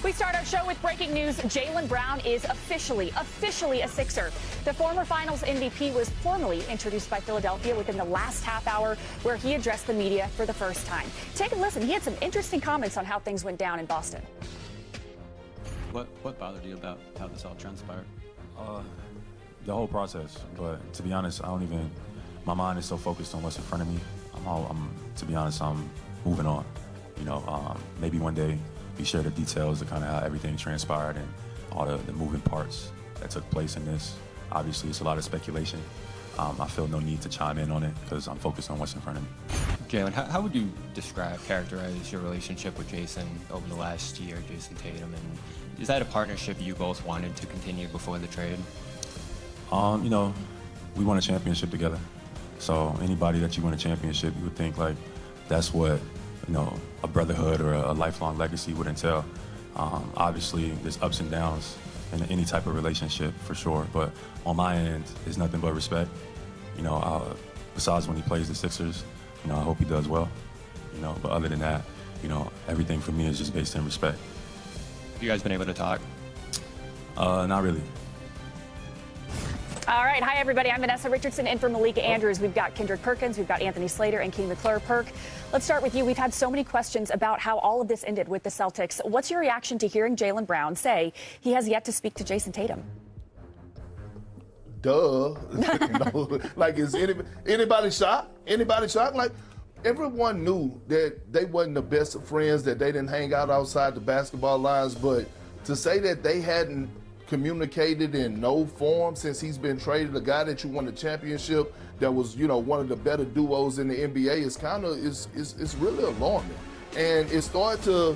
We start our show with breaking news. Jaylen Brown is officially a Sixer. The former Finals MVP was formally introduced by Philadelphia within the last half hour, where he addressed the media for the first time. Take a listen. He had some interesting comments on how things went down in Boston. What bothered you about how this all transpired? The whole process. But to be honest, my mind is so focused on what's in front of me. To be honest, I'm moving on. Maybe one day we share the details of kind of how everything transpired and all the moving parts that took place in this. Obviously, it's a lot of speculation. I feel no need to chime in on it because I'm focused on what's in front of me. Jaylen, how would you characterize your relationship with Jason over the last year, Jason Tatum? And is that a partnership you both wanted to continue before the trade? We won a championship together. So anybody that you win a championship, you would think like that's what, a brotherhood or a lifelong legacy would entail. Obviously, there's ups and downs in any type of relationship for sure. But on my end, it's nothing but respect. Besides when he plays the Sixers, I hope he does well. But other than that, everything for me is just based in respect. Have you guys been able to talk? Not really. All right. Hi, everybody. I'm Vanessa Richardson in for Malika Andrews. We've got Kendrick Perkins. We've got Anthony Slater and King McClure. Perk, let's start with you. We've had so many questions about how all of this ended with the Celtics. What's your reaction to hearing Jaylen Brown say he has yet to speak to Jason Tatum? Duh. Like, is anybody shocked? Anybody shocked? Like, everyone knew that they wasn't the best of friends, that they didn't hang out outside the basketball lines, but to say that they hadn't communicated in no form since he's been traded, a guy that you won the championship that was, one of the better duos in the NBA is really alarming. And it started to,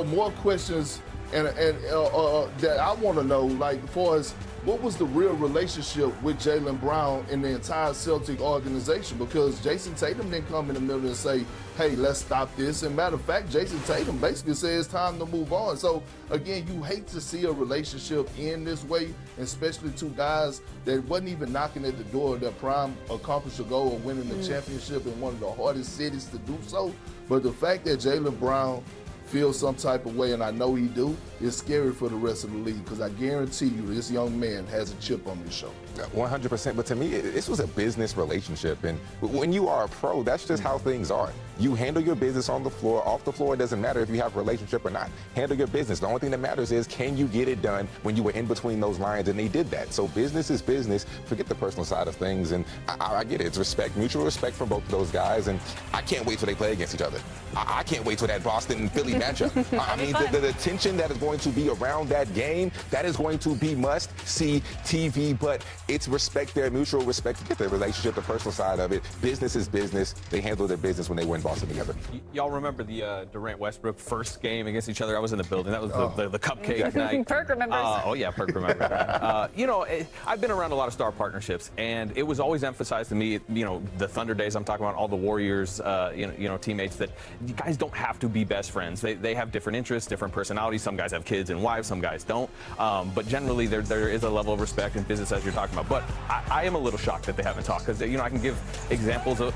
more questions and that I want to know, like, as far as what was the real relationship with Jaylen Brown and the entire Celtic organization? Because Jason Tatum didn't come in the middle and say, hey, let's stop this. And matter of fact, Jason Tatum basically says it's time to move on. So, again, you hate to see a relationship end this way, especially two guys that wasn't even knocking at the door of their prime, accomplish a goal of winning the championship in one of the hardest cities to do so. But the fact that Jaylen Brown feels some type of way, and I know he do, it's scary for the rest of the league, because I guarantee you this young man has a chip on his shoulder. 100%, but to me, this was a business relationship, and when you are a pro, that's just how things are. You handle your business on the floor, off the floor. It doesn't matter if you have a relationship or not. Handle your business. The only thing that matters is, can you get it done when you were in between those lines, and they did that. So business is business. Forget the personal side of things, and I get it. It's respect, mutual respect from both of those guys, and I can't wait till they play against each other. I can't wait till that Boston-Philly matchup. I mean, the tension that is going to be around that game, that is going to be must-see TV, but it's respect there, mutual respect. Forget the relationship, the personal side of it. Business is business. They handle their business when they were in Boston together. Y'all remember the Durant-Westbrook first game against each other? I was in the building. That was the cupcake night. Perk remembers. Oh, yeah, Perk remembers. I've been around a lot of star partnerships, and it was always emphasized to me, the Thunder days I'm talking about, all the Warriors, teammates, that you guys don't have to be best friends. They have different interests, different personalities. Some guys have kids and wives, some guys don't. But generally, there is a level of respect in business, as you're talking about. But I am a little shocked that they haven't talked, because I can give examples of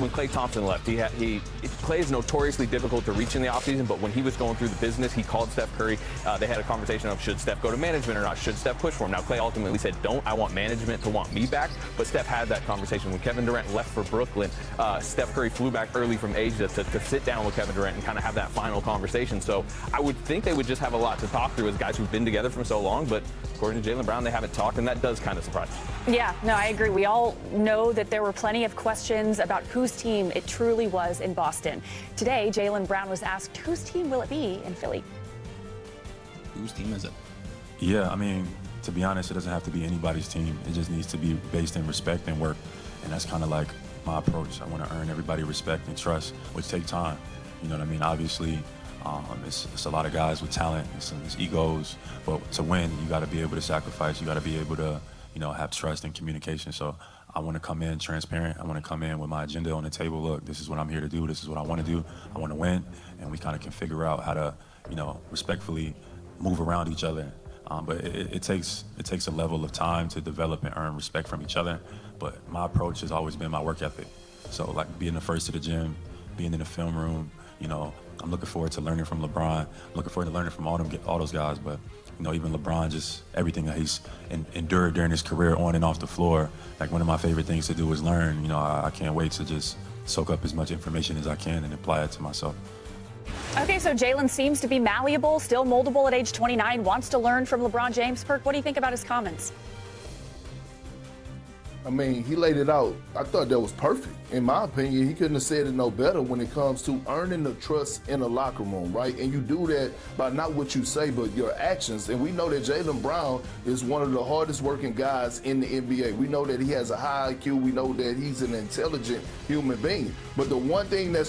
when Klay Thompson left, Klay is notoriously difficult to reach in the offseason, but when he was going through the business, he called Steph Curry. They had a conversation of, should Steph go to management or not? Should Steph push for him? Now, Klay ultimately said, don't. I want management to want me back. But Steph had that conversation. When Kevin Durant left for Brooklyn, Steph Curry flew back early from Asia to sit down with Kevin Durant and kind of have that final conversation. So I would think they would just have a lot to talk through as guys who've been together for so long, but according to Jaylen Brown, they haven't talked, and that does kind of surprise me. Yeah, no, I agree. We all know that there were plenty of questions about whose team it truly was in Boston. Today, Jaylen Brown was asked, whose team will it be in Philly? Whose team is it? Yeah, to be honest, it doesn't have to be anybody's team. It just needs to be based in respect and work. And that's kind of like my approach. I want to earn everybody respect and trust, which take time. You know what I mean? Obviously, it's a lot of guys with talent, it's egos, but to win, you got to be able to sacrifice. You got to be able to, have trust and communication. So I want to come in transparent. I want to come in with my agenda on the table. Look, this is what I'm here to do. This is what I want to do. I want to win, and we kind of can figure out how to, respectfully move around each other. But it takes a level of time to develop and earn respect from each other. But my approach has always been my work ethic. So like being the first to the gym, being in the film room, You know, I'm looking forward to learning from LeBron. I'm looking forward to learning from all those guys. But, you know, even LeBron, just everything that he's endured during his career on and off the floor, like one of my favorite things to do is learn. You know, I can't wait to just soak up as much information as I can and apply it to myself. Okay, so Jaylen seems to be malleable, still moldable at age 29, wants to learn from LeBron James. Perk, what do you think about his comments? I mean, he laid it out. I thought that was perfect. In my opinion, he couldn't have said it no better when it comes to earning the trust in the locker room, right? And you do that by not what you say, but your actions. And we know that Jaylen Brown is one of the hardest working guys in the NBA. We know that he has a high IQ. We know that he's an intelligent human being. But the one thing that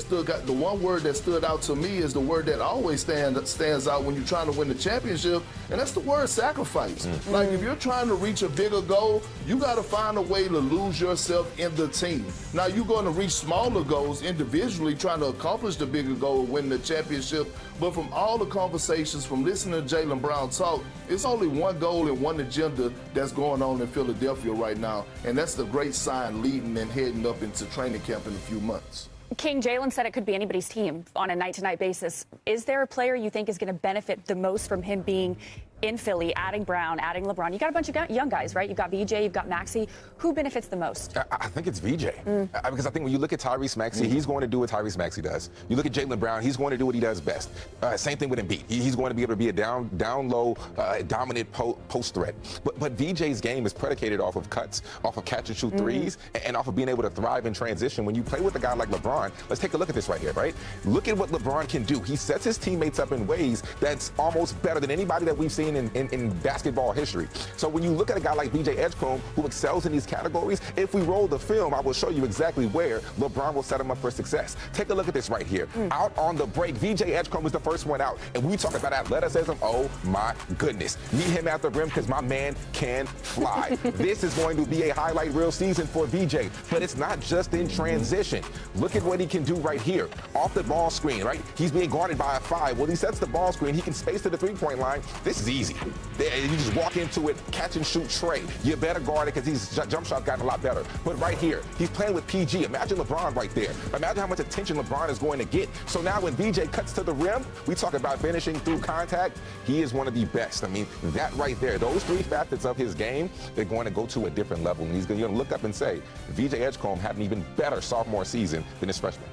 the one word that stood out to me is the word that always stands out when you're trying to win the championship, and that's the word sacrifice. Like, if you're trying to reach a bigger goal, you got to find a way to lose yourself in the team. Now, you're going to reach smaller goals individually, trying to accomplish the bigger goal of winning the championship. But from all the conversations, from listening to Jaylen Brown talk, it's only one goal and one agenda that's going on in Philadelphia right now, and that's the great sign leading and heading up into training camp in a few months. King, Jaylen said it could be anybody's team on a night-to-night basis. Is there a player you think is going to benefit the most from him being in Philly, adding Brown, adding LeBron? You got a bunch of young guys, right? You've got VJ, you've got Maxey. Who benefits the most? I think it's VJ. Because I think when you look at Tyrese Maxey, he's going to do what Tyrese Maxey does. You look at Jaylen Brown, he's going to do what he does best. Same thing with Embiid. He's going to be able to be a down low, dominant post threat. But VJ's game is predicated off of cuts, off of catch and shoot threes, and off of being able to thrive in transition. When you play with a guy like LeBron, let's take a look at this right here, right? Look at what LeBron can do. He sets his teammates up in ways that's almost better than anybody that we've seen in basketball history. So when you look at a guy like VJ Edgecombe, who excels in these categories, if we roll the film, I will show you exactly where LeBron will set him up for success. Take a look at this right here. Out on the break, VJ Edgecombe is the first one out. And when we talk about athleticism, oh my goodness. Meet him at the rim because my man can fly. This is going to be a highlight reel season for VJ. But it's not just in transition. Look at what he can do right here. Off the ball screen, right? He's being guarded by a 5. Well, he sets the ball screen. He can space to the three-point line. This is easy. You just walk into it, catch and shoot Trey. You better guard it because his jump shot's gotten a lot better. But right here, he's playing with PG. Imagine LeBron right there. Imagine how much attention LeBron is going to get. So now when VJ cuts to the rim, we talk about finishing through contact. He is one of the best. I mean, that right there, those three facets of his game, they're going to go to a different level. And he's going to look up and say, VJ Edgecombe had an even better sophomore season than his freshman.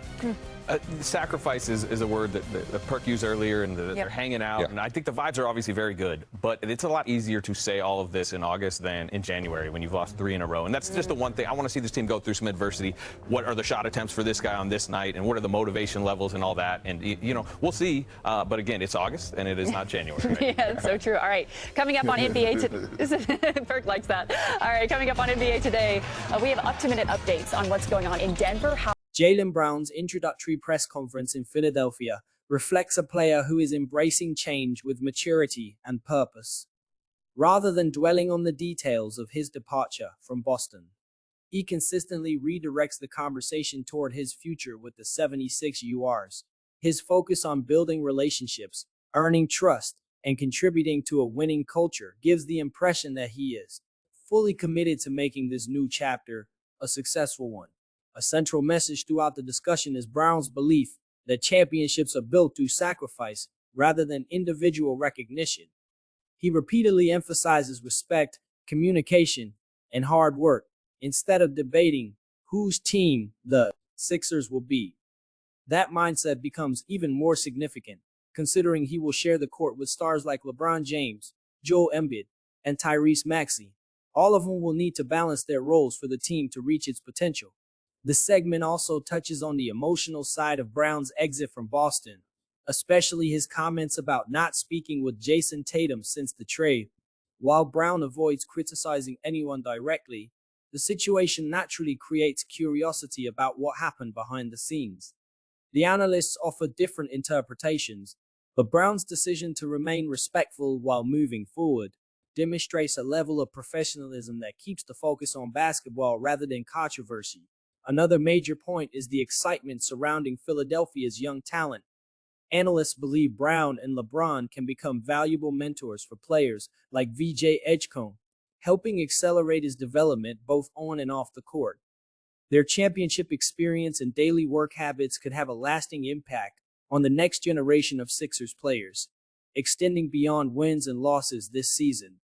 Sacrifice is a word that Perk used earlier, and they're hanging out. And I think the vibes are obviously very good, but it's a lot easier to say all of this in August than in January when you've lost 3 in a row. And that's just the one thing. I want to see this team go through some adversity. What are the shot attempts for this guy on this night, and what are the motivation levels and all that? And, you know, we'll see. But again, it's August, and it is not January. Right? Yeah, it's so true. All right, coming up on NBA today. Perk likes that. All right, coming up on NBA today, we have up-to-minute updates on what's going on in Denver. Jaylen Brown's introductory press conference in Philadelphia reflects a player who is embracing change with maturity and purpose. Rather than dwelling on the details of his departure from Boston, he consistently redirects the conversation toward his future with the 76 URs. His focus on building relationships, earning trust, and contributing to a winning culture gives the impression that he is fully committed to making this new chapter a successful one. A central message throughout the discussion is Brown's belief that championships are built through sacrifice rather than individual recognition. He repeatedly emphasizes respect, communication, and hard work instead of debating whose team the Sixers will be. That mindset becomes even more significant, considering he will share the court with stars like LeBron James, Joel Embiid, and Tyrese Maxey. All of them will need to balance their roles for the team to reach its potential. The segment also touches on the emotional side of Brown's exit from Boston, especially his comments about not speaking with Jason Tatum since the trade. While Brown avoids criticizing anyone directly, the situation naturally creates curiosity about what happened behind the scenes. The analysts offer different interpretations, but Brown's decision to remain respectful while moving forward demonstrates a level of professionalism that keeps the focus on basketball rather than controversy. Another major point is the excitement surrounding Philadelphia's young talent. Analysts believe Brown and LeBron can become valuable mentors for players like VJ Edgecombe, helping accelerate his development both on and off the court. Their championship experience and daily work habits could have a lasting impact on the next generation of Sixers players, extending beyond wins and losses this season.